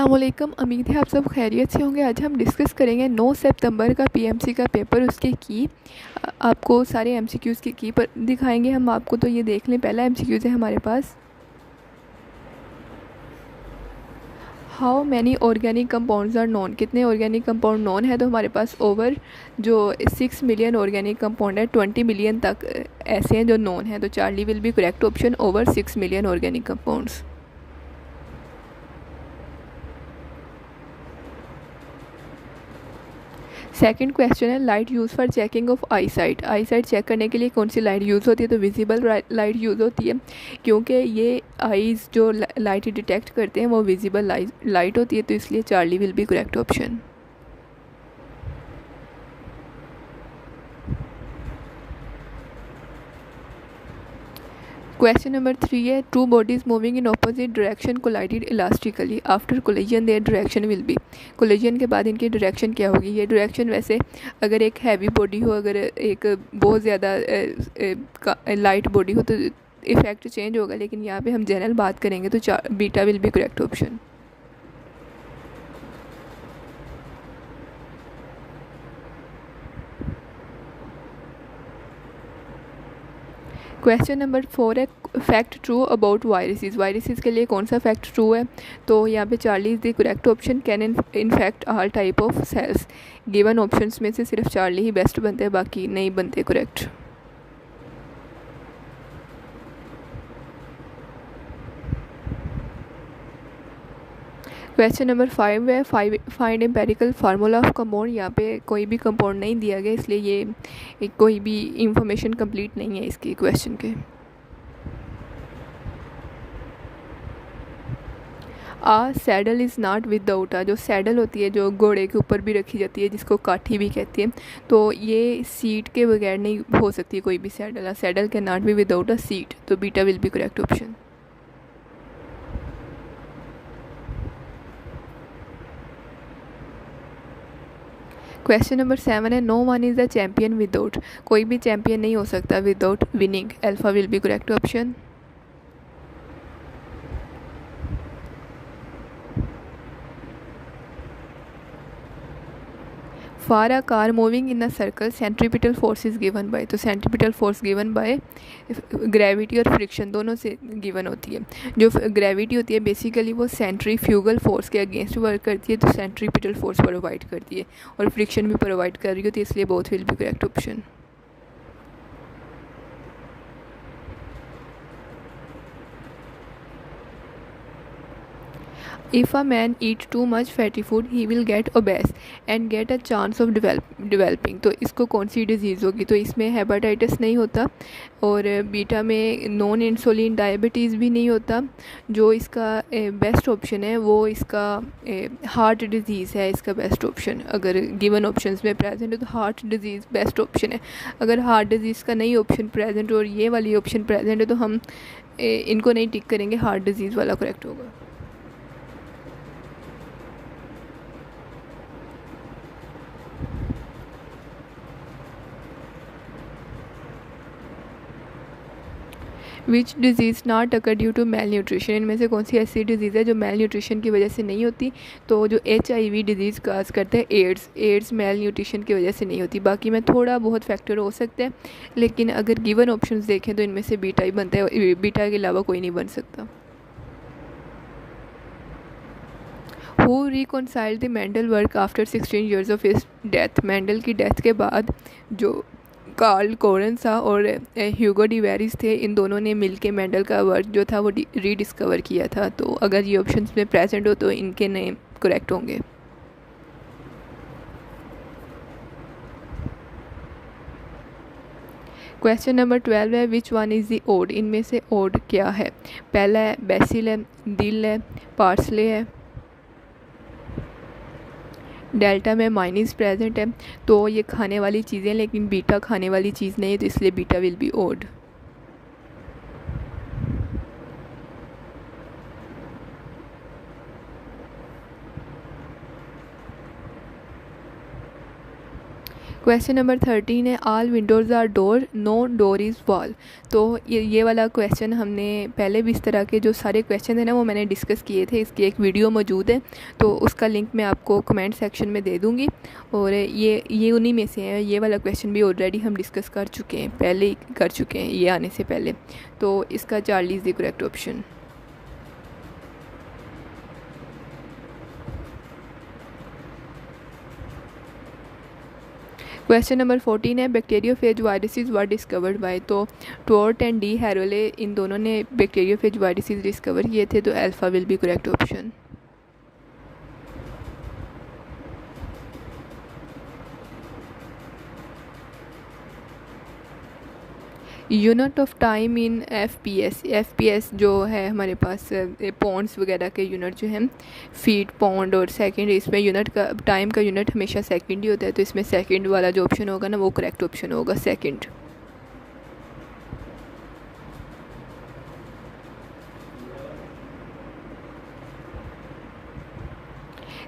अस्सलामुअलैकुम। उम्मीद है आप सब खैरियत से होंगे। आज हम डिस्कस करेंगे 9 सितंबर का पीएमसी का पेपर, उसके की आपको सारे एमसीक्यूज़ के की पर दिखाएंगे हम आपको। तो ये देख लें, पहला एमसीक्यूज़ है हमारे पास, how many organic compounds are known. कितने ऑर्गेनिक कंपाउंड नोन है? तो हमारे पास ओवर जो 6 मिलियन ऑर्गेनिक कंपाउंड है, 20 मिलियन तक ऐसे हैं जो नोन है। तो Charlie will be correct option, over 6 million organic compounds. Second question है, light use for checking of eyesight. Eyesight check करने के लिए कौन सी लाइट यूज़ होती है? तो विजिबल लाइट यूज़ होती है, क्योंकि ये आईज़ जो लाइट डिटेक्ट करते हैं वो विजिबल लाइट होती है। तो इसलिए Charlie will be correct option. Question number 3 है, two bodies moving in opposite direction collided elastically after collision their direction will be. Collision के बाद इनकी डायरेक्शन क्या होगी? ये डायरेक्शन वैसे अगर एक हैवी बॉडी हो, अगर एक बहुत ज़्यादा लाइट बॉडी हो तो इफ़ेक्ट चेंज होगा, लेकिन यहाँ पे हम जनरल बात करेंगे तो beta will be correct option. Question number 4 है, fact true about viruses. Viruses के लिए कौन सा फैक्ट ट्रू है? तो यहाँ पे Charlie is the correct option, can infect all type of cells. Given options में से सिर्फ चार्ली ही बेस्ट बनते हैं, बाकी नहीं बनते करेक्ट। क्वेश्चन नंबर 5 है, find empirical formula of compound. यहाँ पे कोई भी कंपाउंड नहीं दिया गया, इसलिए ये कोई भी इंफॉर्मेशन कंप्लीट नहीं है इसकी क्वेश्चन के। सैडल इज़ नॉट विदाउट जो सैडल होती है, जो घोड़े के ऊपर भी रखी जाती है, जिसको काठी भी कहती है, तो ये सीट के बगैर नहीं हो सकती कोई भी saddle. Saddle can not be without a seat. तो beta will be correct option. Question number 7 है, no one is the champion without. कोई भी चैम्पियन नहीं हो सकता without winning. Alpha will be correct option. For a car moving in a circle centripetal force is given by. तो centripetal force given by gravity और friction दोनों से given होती है। जो ग्रेविटी होती है बेसिकली वो सेंट्रीफ्यूगल फोर्स के अगेंस्ट वर्क करती है, तो सेंट्रीपिटल फोर्स प्रोवाइड करती है, और फ्रिक्शन भी प्रोवाइड कर रही होती है, इसलिए both will be correct option. If a man eat too much fatty food, he will get obese and get a chance of developing। तो इसको कौन सी डिजीज़ होगी? तो इसमें हेपाटाइटिस नहीं होता, और बीटा में नॉन इंसुलिन डायबिटीज़ भी नहीं होता। जो इसका बेस्ट ऑप्शन है वो इसका हार्ट डिजीज़ है, इसका बेस्ट ऑप्शन। अगर गिवन ऑप्शंस में प्रेजेंट है तो हार्ट डिजीज़ बेस्ट ऑप्शन है। अगर हार्ट डिजीज़ का नहीं ऑप्शन प्रेजेंट और ये वाली ऑप्शन प्रेजेंट है तो हम इनको नहीं टिक करेंगे, हार्ट डिजीज़ वाला करेक्ट होगा। Which disease not occur due to malnutrition. इनमें से कौन सी ऐसी डिज़ीज़ है जो मेल न्यूट्रिशन की वजह से नहीं होती? तो जो HIV डिज़ीज़ काज करते हैं एड्स मेल न्यूट्रिशन की वजह से नहीं होती। बाकी में थोड़ा बहुत फैक्टर हो सकता है, लेकिन अगर गिवन ऑप्शंस देखें तो इनमें से बीटा ही बनता है, बीटा के अलावा कोई नहीं बन सकता। Who reconciled the Mendel work after 16 years of his death. Mendel की डेथ के बाद जो कार्ल कोरन था और ह्यूगो डिवेरिस थे, इन दोनों ने मिलके मेंडल का वर्क जो था वो रीडिस्कवर किया था। तो अगर ये ऑप्शंस में प्रेजेंट हो तो इनके नेम करेक्ट होंगे। क्वेश्चन नंबर 12 है, which one is the odd. इनमें से ओड क्या है? पहला है बेसिल है, दिल है, पार्सले है, डेल्टा में माइनस प्रेजेंट है। तो ये खाने वाली चीज़ें, लेकिन बीटा खाने वाली चीज़ नहीं है, तो इसलिए beta will be odd. Question number 13 है all windows are door, no door is wall. तो ये वाला क्वेश्चन हमने पहले भी इस तरह के जो सारे क्वेश्चन हैं ना वो मैंने डिस्कस किए थे, इसकी एक वीडियो मौजूद है, तो उसका लिंक मैं आपको कमेंट सेक्शन में दे दूँगी। और ये उन्हीं में से है। ये वाला क्वेश्चन भी ऑलरेडी हम डिस्कस कर चुके हैं, पहले ही कर चुके हैं ये आने से पहले। तो इसका Charlie is the correct option. Question number 14 है bacteriophage viruses were discovered by. तो टोर्ट एंड डी हैरोले इन दोनों ने बैक्टीरियोफेज वायरसेस डिस्कवर किए थे, तो alpha will be correct option. Unit of time in FPS जो है हमारे पास पॉन्ड्स वगैरह के यूनिट जो हैं फीट, पॉन्ड और सेकंड, इसमें यूनिट का टाइम का यूनिट हमेशा सेकंड ही होता है, तो इसमें सेकंड वाला जो ऑप्शन होगा ना वो करेक्ट ऑप्शन होगा, second.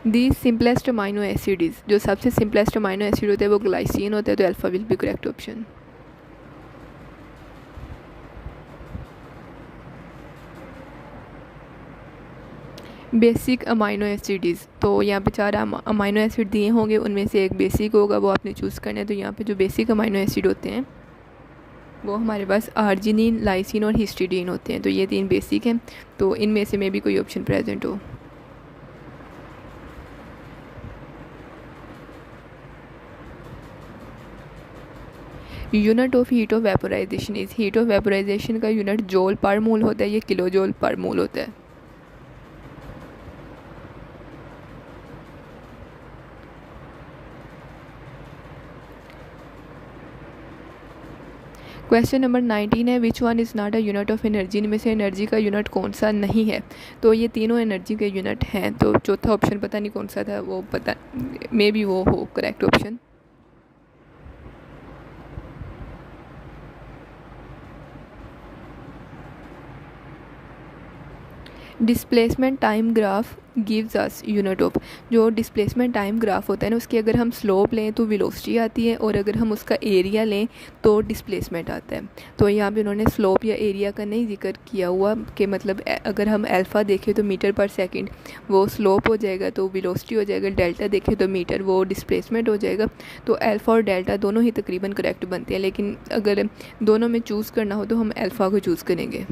The simplest amino acid is, जो सबसे सिंपलेस्ट अमाइनो एसिड होता है वो ग्लाइसिन होता है, तो alpha will be correct option. Basic amino acids, तो यहाँ पे 4 अमाइनो एसिड दिए होंगे, उनमें से एक बेसिक होगा, वो आपने चूज़ करना है। तो यहाँ पे जो बेसिक अमाइनो एसिड होते हैं वो हमारे पास आर्जिनिन, लाइसिन और हिस्टिडीन होते हैं, तो ये 3 बेसिक हैं, तो इनमें से में भी कोई ऑप्शन प्रेजेंट हो। Unit of heat of vaporisation is, heat of vaporisation का यूनिट जूल पर मोल होता है, ये किलो जूल पर मोल होता है। क्वेश्चन नंबर 19 है which one is not a unit of energy. इनमें से एनर्जी का यूनिट कौन सा नहीं है। तो ये तीनों एनर्जी के यूनिट हैं, तो चौथा ऑप्शन पता नहीं कौन सा था, वो पता मे बी वो हो correct option. Displacement time graph gives us unit of, जो डिस्प्लेसमेंट टाइम ग्राफ होता है ना उसकी अगर हम स्लोप लें तो वेलोसिटी आती है, और अगर हम उसका एरिया लें तो डिस्प्लेसमेंट आता है। तो यहाँ पे उन्होंने स्लोप या एरिया का नहीं जिक्र किया हुआ कि मतलब अगर हम अल्फ़ा देखें तो मीटर पर सेकंड वो स्लोप हो जाएगा, तो वेलोसिटी हो जाएगा। डेल्टा देखें तो मीटर, वो डिस्प्लेसमेंट हो जाएगा। तो अल्फ़ा और डेल्टा दोनों ही तकरीबन करेक्ट बनते हैं, लेकिन अगर दोनों में चूज़ करना हो तो हम अल्फ़ा को चूज़ करेंगे।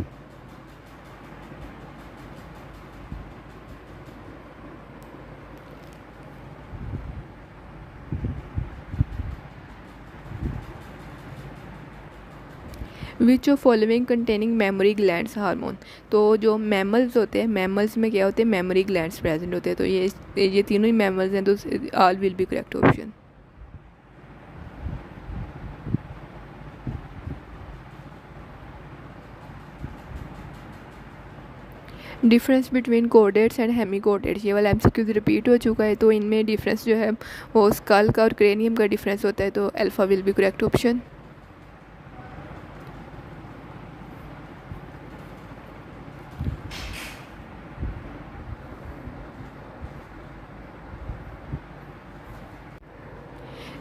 Which of following containing mammary glands hormone. तो जो मैमल्स होते हैं, मैमल्स में क्या होते हैं, मेमोरी ग्लैंड्स प्रेजेंट होते हैं, तो ये तीनों ही मैमल्स हैं, तो all will be correct option. Difference between chordates and hemichordates, ये वाला एमसीक्यूज रिपीट हो चुका है, तो इनमें डिफरेंस जो है वो स्कल का और क्रेनियम का डिफरेंस होता है, तो alpha will be correct option.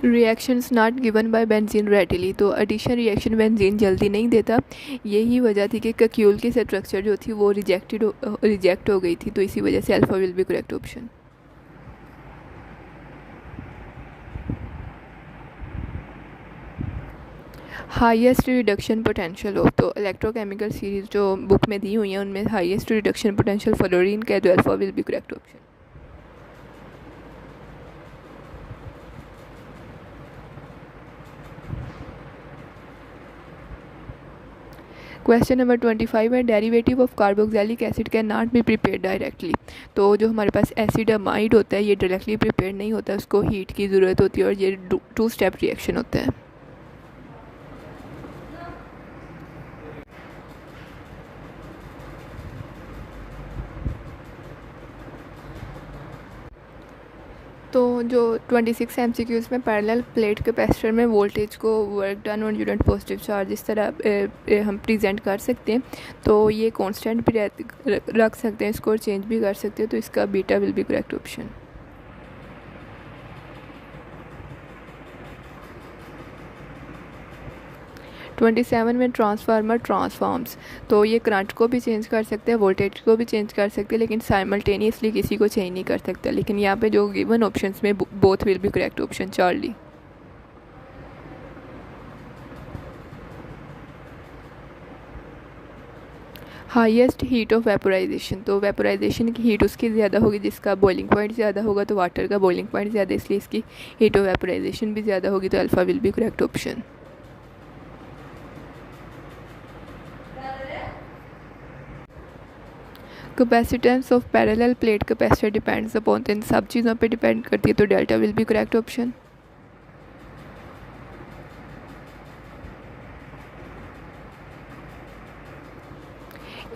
Reactions not given by benzene readily, तो एडिशन रिएक्शन बेंजीन जल्दी नहीं देता, यही वजह थी कि कक्यूल की स्ट्रक्चर जो थी वो रिजेक्ट हो गई थी, तो इसी वजह से alpha will be correct option. Highest reduction potential हो, तो इलेक्ट्रोकेमिकल सीरीज जो बुक में दी हुई है उनमें हाईएस्ट रिडक्शन पोटेंशियल फ्लोरीन का है, तो alpha will be correct option. Question number 25 है derivative of carboxylic acid can not be prepared directly. तो जो हमारे पास एसिड अमाइड होता है ये डायरेक्टली प्रिपेयर नहीं होता, उसको हीट की ज़रूरत होती है, और ये 2 स्टेप रिएक्शन होता है। तो जो 26 MCQs में पैरेलल प्लेट कैपेसिटर में वोल्टेज को वर्क डन और यूनिट पॉजिटिव चार्ज इस तरह हम प्रेजेंट कर सकते हैं, तो ये कांस्टेंट भी रख सकते हैं, इसको और चेंज भी कर सकते हैं, तो इसका beta will be correct option. 27 में ट्रांसफार्मर ट्रांसफॉर्म्स, तो ये करंट को भी चेंज कर सकते हैं, वोल्टेज को भी चेंज कर सकते हैं, लेकिन साइमल्टेनियसली किसी को चेंज नहीं कर सकता। लेकिन यहाँ पे जो गिवन ऑप्शंस में both will be correct option Charlie. Highest heat of vaporisation, तो वेपोराइजेशन की हीट उसकी ज़्यादा होगी जिसका बॉइलिंग पॉइंट ज़्यादा होगा, तो वाटर का बॉइलिंग पॉइंट ज़्यादा, इसलिए इसकी हीट ऑफ वेपोराइजेशन भी ज़्यादा होगी, तो alpha will be correct option. Capacitance of parallel plate capacitor depends upon, तो इन सब चीज़ों पे डिपेंड करती है, तो delta will be correct option.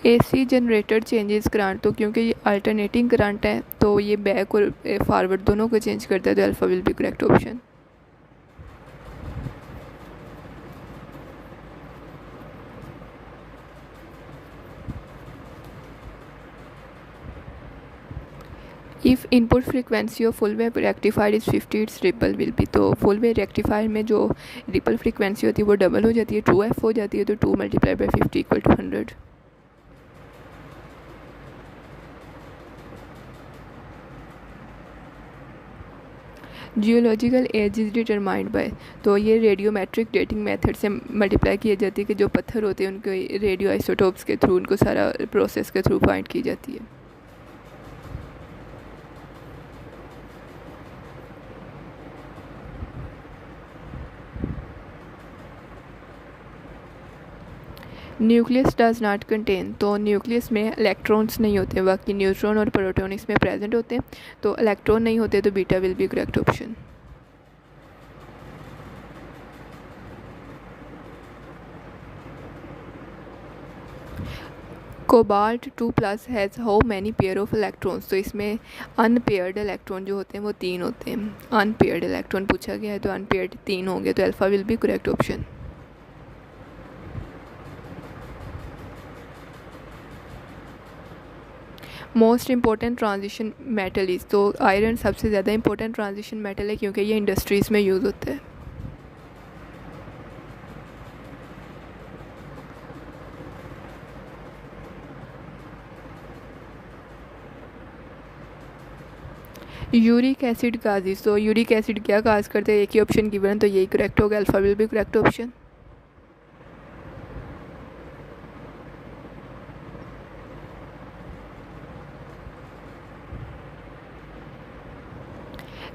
AC generator changes current, तो क्योंकि ये अल्टरनेटिंग करंट है तो ये बैक और फॉरवर्ड दोनों को चेंज करता है, तो alpha will be correct option. If input frequency of full wave rectifier is 50 it's ripple will be, तो फुल वेव रेक्टिफायर में जो रिपल फ्रीक्वेंसी होती है वो डबल हो जाती है, 2f हो जाती है, तो 2 multiply by 50 equal to 100। Geological age is determined by, तो ये रेडियोमेट्रिक डेटिंग मेथड से मल्टीप्लाई की जाती है कि जो पत्थर होते हैं उनके रेडियो आइसोटोप्स के थ्रू उनको सारा प्रोसेस के थ्रू फाइंड की जाती है। न्यूक्लियस डज नॉट कंटेन, तो न्यूक्लियस में इलेक्ट्रॉन्स नहीं होते, बाकी न्यूट्रॉन और प्रोटॉन इसमें प्रेजेंट होते हैं, तो इलेक्ट्रॉन नहीं होते, तो beta will be correct option. Cobalt 2+ has how many pair of electrons, तो इसमें अनपेयर्ड इलेक्ट्रॉन जो होते हैं वो 3 होते हैं, अनपेयर्ड इलेक्ट्रॉन पूछा गया है, तो अनपेयर्ड 3 होंगे, तो alpha will be correct option. Most important transition metal is, तो आयरन सबसे ज़्यादा इंपॉर्टेंट ट्रांजिशन मेटल है क्योंकि ये इंडस्ट्रीज़ में यूज़ होता है। यूरिक एसिड गाजिस, तो यूरिक एसिड क्या काज करते हैं, एक ही ऑप्शन गिवन, तो यही करेक्ट होगा, alpha will be correct option.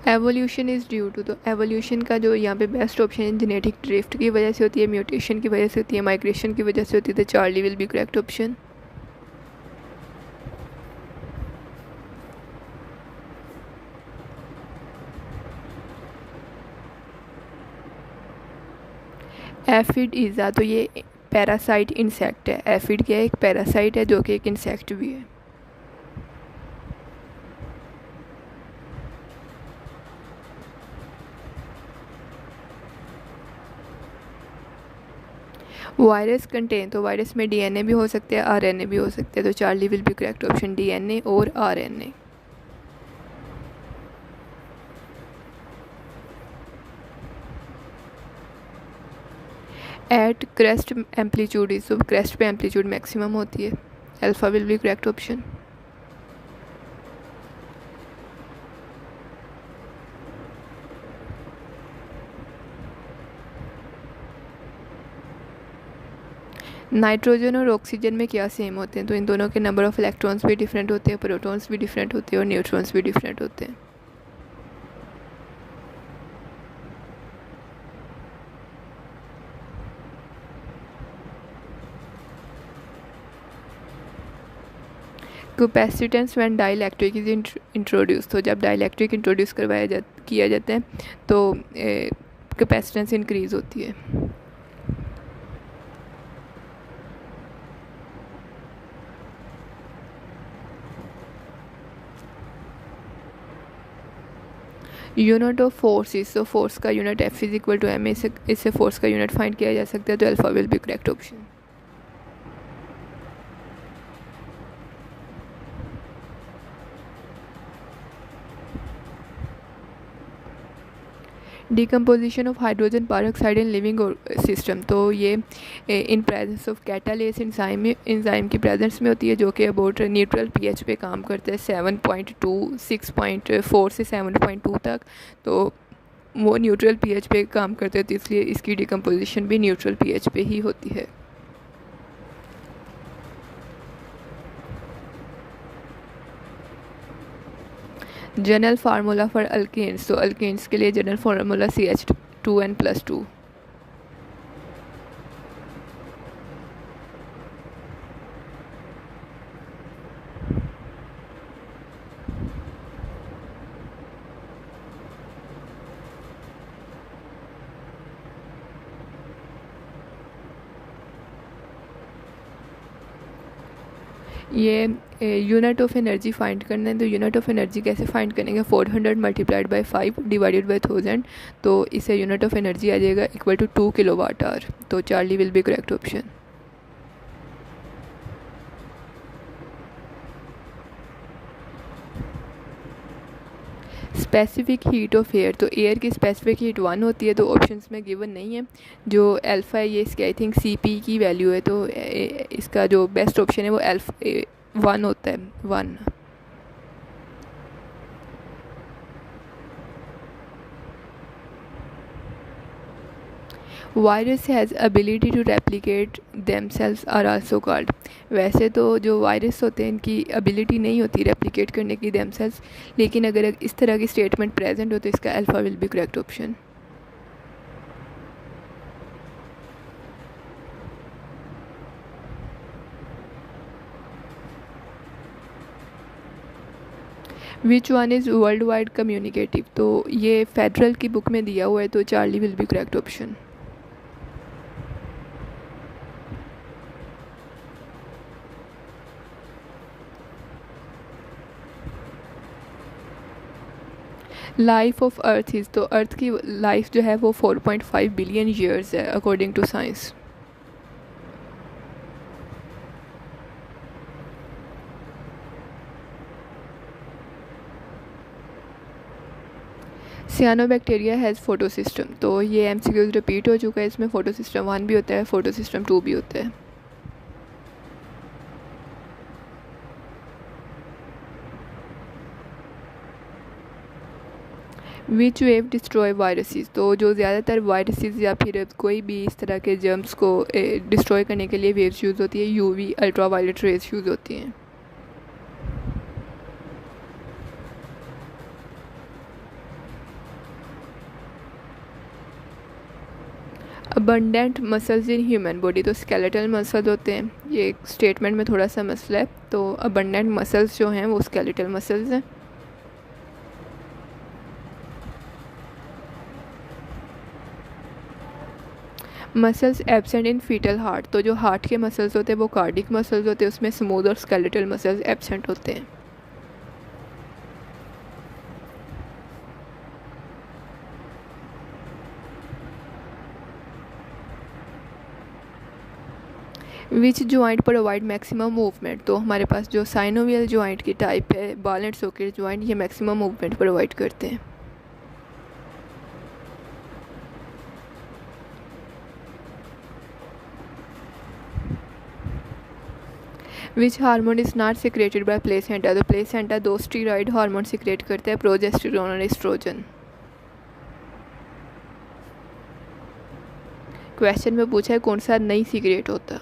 Evolution is due to, तो एवोल्यूशन का जो यहाँ पे बेस्ट ऑप्शन है जेनेटिक ड्रिफ्ट की वजह से होती है, म्यूटेशन की वजह से होती है, माइग्रेशन की वजह से होती है, तो Charlie will be correct option. Aphid is a, तो ये पैरासाइट इंसेक्ट है, एफिड क्या है, एक पैरासाइट है जो कि एक इंसेक्ट भी है। वायरस कंटेन, तो वायरस में डीएनए भी हो सकते हैं, आरएनए भी हो सकते हैं, तो Charlie will be correct option, DNA और RNA. At crest amplitude is, तो क्रेस्ट पे एम्पलीट्यूड मैक्सिमम होती है, alpha will be correct option. Nitrogen और ऑक्सीजन में क्या सेम होते हैं, तो इन दोनों के नंबर ऑफ़ इलेक्ट्रॉन्स भी डिफरेंट होते हैं, प्रोटॉन्स भी डिफरेंट होते हैं और न्यूट्रॉन्स भी डिफरेंट होते हैं। Capacitance when dielectric is introduce, तो जब डाइलेक्ट्रिक इंट्रोड्यूस किया जाता है तो कैपेसिटेंस इंक्रीज़ होती है। यूनिट ऑफ फोर्स इज, तो फोर्स का unit F is equal to M, इससे फोर्स का यूनिट फाइंड किया जा सकता है, तो alpha will be correct option. Decomposition of hydrogen peroxide in living system, तो ये in presence of catalase enzyme की प्रेजेंस में होती है, जो कि अबाउट न्यूट्रल पीएच पे काम करते हैं 7.2 6.4 से 7.2 तक। तो वो न्यूट्रल पीएच पे काम करते हैं, तो इसलिए इसकी डिकम्पोजिशन भी न्यूट्रल पीएच पे ही होती है। जनरल फार्मूला फॉर अल्केन्स, तो अल्केन्स के लिए जनरल फार्मूला CH2n+2। ये यूनिट ऑफ एनर्जी फाइंड करना है, तो यूनिट ऑफ एनर्जी कैसे फाइंड करेंगे, 400 मल्टीप्लाइड बाई 5 डिवाइडेड बाई 1000, तो इससे यूनिट ऑफ एनर्जी आ जाएगा इक्वल टू 2 kWh। तो Charlie will be correct option. Specific heat of air, तो एयर की स्पेसिफिक हीट 1 होती है, तो ऑप्शंस में गिवन नहीं है। जो अल्फ़ा है ये इसकी आई थिंक CP की वैल्यू है, तो इसका जो बेस्ट ऑप्शन है वो अल्फ़ा 1 होता है, 1। Virus has ability to replicate themselves are also called, वैसे तो जो वायरस होते हैं इनकी एबिलिटी नहीं होती रेप्लिकेट करने की देमसेल्व्स, लेकिन अगर इस तरह की स्टेटमेंट प्रेजेंट हो तो इसका alpha will be correct option. Which one is world wide communicative, तो ये फेडरल की बुक में दिया हुआ है, तो Charlie will be correct option. Life of earth is, तो अर्थ की लाइफ जो है वो 4.5 बिलियन ईयर्स है according to science. Cyanobacteria has photosystem, तो ये MCQs रिपीट हो चुका है, इसमें फोटो सिस्टम 1 भी होता है, फोटो सिस्टम 2 भी होता है। विच वेव डिस्ट्रॉय वायरसेस, तो जो ज़्यादातर वायरसेस या फिर कोई भी इस तरह के जर्म्स को डिस्ट्रॉय करने के लिए वेव्स यूज़ होती है, UV ultraviolet rays use होती हैं। Abundant muscles in human body, तो स्केलेटल मसल्स होते हैं, ये स्टेटमेंट में थोड़ा सा मसला है, तो अबंडेंट मसल्स जो हैं वो स्केलेटल मसल्स हैं। Muscles absent in fetal heart, तो जो हार्ट के मसल्स होते हैं वो कार्डिक मसल्स होते हैं, उसमें स्मूथ और स्केलेटल मसल्स एब्सेंट होते हैं। विच जॉइंट प्रोवाइड मैक्सिमम मूवमेंट, तो हमारे पास जो साइनोवियल जॉइंट की टाइप है बॉल एंड सॉकेट जॉइंट, ये मैक्सिमम मूवमेंट प्रोवाइड करते हैं। Which hormone is not secreted by placenta, तो प्लेसेंटा 2 स्टीरॉयड हार्मोन सिक्रेट करते हैं, प्रोजेस्टेरोन और एस्ट्रोजन। क्वेश्चन में पूछा है कौन सा नहीं सिक्रेट होता।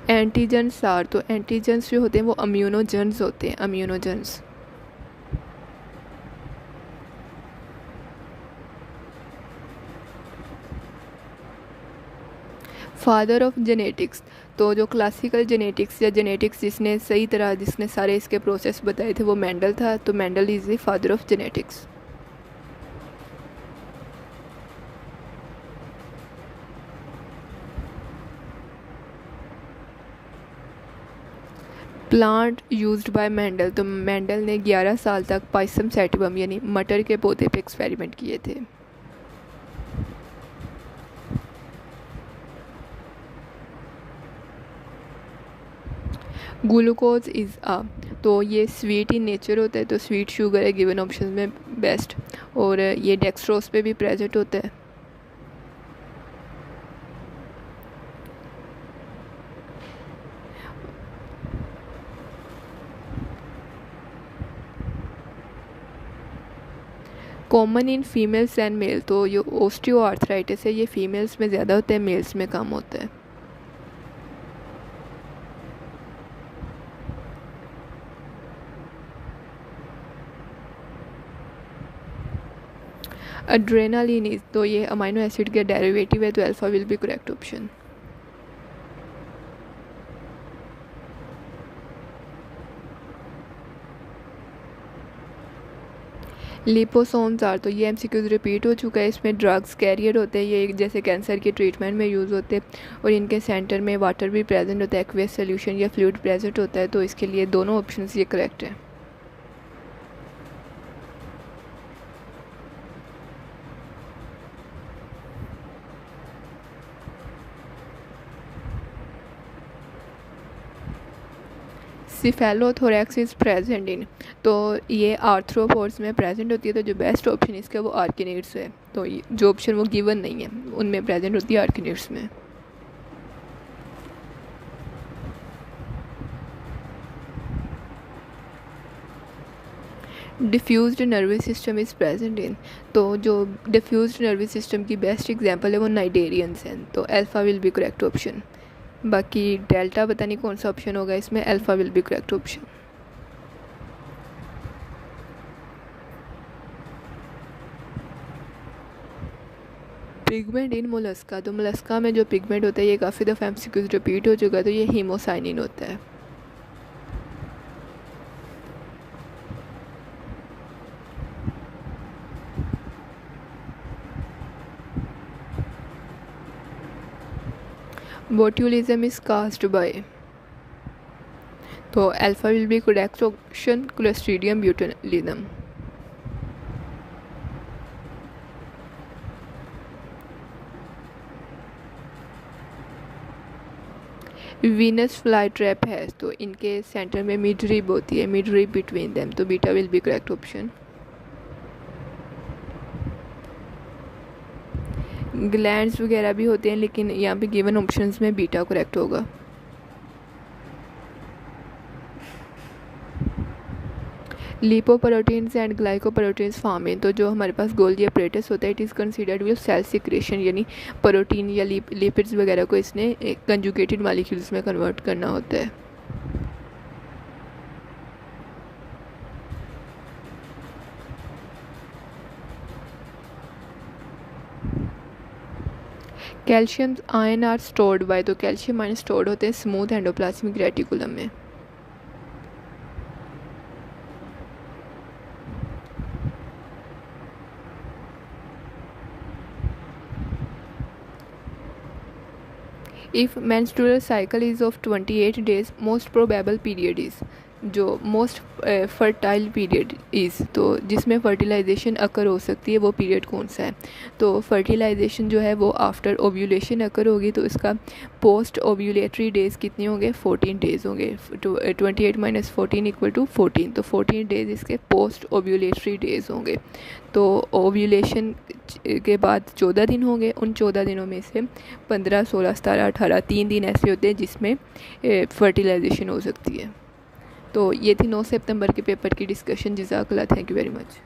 एंटीजन्स आर, तो एंटीजन्स जो होते हैं वो अम्यूनोजन्स होते हैं, अम्यूनोजन्स। फादर ऑफ जेनेटिक्स, तो जो क्लासिकल जेनेटिक्स या जेनेटिक्स जिसने सारे इसके प्रोसेस बताए थे वो मेंडल था, तो Mendel is the father of genetics. Plant used by Mendel, तो मेंडल ने 11 साल तक पाइसम सैटिवम यानी मटर के पौधे पे एक्सपेरिमेंट किए थे। ग्लूकोज इज़ अ, तो ये स्वीट इन नेचर होता है, तो स्वीट शुगर है गिवन ऑप्शन में बेस्ट, और ये डेक्सट्रोज पे भी प्रेजेंट होता है। Common in females and male, तो ये ओस्टियोआर्थराइटिस है ये फीमेल्स में ज़्यादा होता है, मेल्स में कम होता है। एड्रेनालिन इज, तो ये अमाइनो एसिड का डेरिवेटिव है, तो alpha will be correct option. Liposomes are, तो ये एमसीक्यूज रिपीट हो चुका है, इसमें ड्रग्स कैरियर होते हैं, ये एक जैसे कैंसर के ट्रीटमेंट में यूज़ होते हैं, और इनके सेंटर में वाटर भी प्रेजेंट होता है, एक्वेस सोल्यूशन या फ्लूइड प्रेजेंट होता है, तो इसके लिए दोनों ऑप्शंस ये करेक्ट है। सिफेलोथोरैक्स इज़ प्रेजेंट इन, तो ये आर्थ्रोपोड्स में प्रेजेंट होती है, तो जो बेस्ट ऑप्शन इसका वो आर्किनिड्स है, तो जो ऑप्शन वो गिवन नहीं है उनमें प्रेजेंट होती है आर्किनिड्स में। Diffused nervous system is present in, तो जो डिफ्यूज्ड नर्वस सिस्टम की बेस्ट एग्जांपल है वो नाइडेरियंस हैं, तो alpha will be correct option. बाकी डेल्टा पता नहीं कौन सा ऑप्शन होगा इसमें, alpha will be correct option. Pigment in Mollusca, तो मोलस्का में जो पिगमेंट होता है ये काफ़ी दफ़ा एमसीक्यूज रिपीट हो चुका है, तो ये हीमोसाइनिन होता है। बोट्यूलिज्म इज कास्ड बाय, तो alpha will be correct option, clostridium botulism. Venus fly trap है, तो इनके सेंटर में मिड रिब होती है, मिड रिब बिटवीन देम, तो beta will be correct option. Glands वगैरह भी होते हैं, लेकिन यहाँ पे गिवन ऑप्शंस में बीटा करेक्ट होगा। Lipoproteins and glycoproteins form in, तो जो हमारे पास गोल्गी अपरेटस होता है it is considered with cell secretion, यानी प्रोटीन या लिपिड्स वगैरह को इसने कंजुगेटेड मॉलिक्यूल्स में कन्वर्ट करना होता है। Calcium ion are stored by, तो कैल्शियम आयन स्टोर्ड होते हैं स्मूथ एंडोप्लाज्मिक रेटिकुलम में। If menstrual cycle is of 28 days, most probable period is, जो मोस्ट फर्टाइल पीरियड इज़, तो जिसमें फर्टिलाइजेशन अकर हो सकती है वो पीरियड कौन सा है, तो फर्टिलाइजेशन जो है वो आफ्टर ओव्यूलेशन अकर होगी, तो इसका पोस्ट ओव्यूलेटरी डेज़ कितने होंगे, 14 डेज़ होंगे, 28 - 14 = 14, तो 14 डेज़ इसके पोस्ट ओव्यूलेटरी डेज़ होंगे। तो ओव्यूलेशन के बाद 14 दिन होंगे, उन 14 दिनों में से 15, 16, 17, 18 3 दिन ऐसे होते हैं जिसमें फर्टिलाइजेशन हो सकती है। तो ये थी 9 सितंबर के पेपर की डिस्कशन। जज़ाकल्लाह, थैंक यू वेरी मच।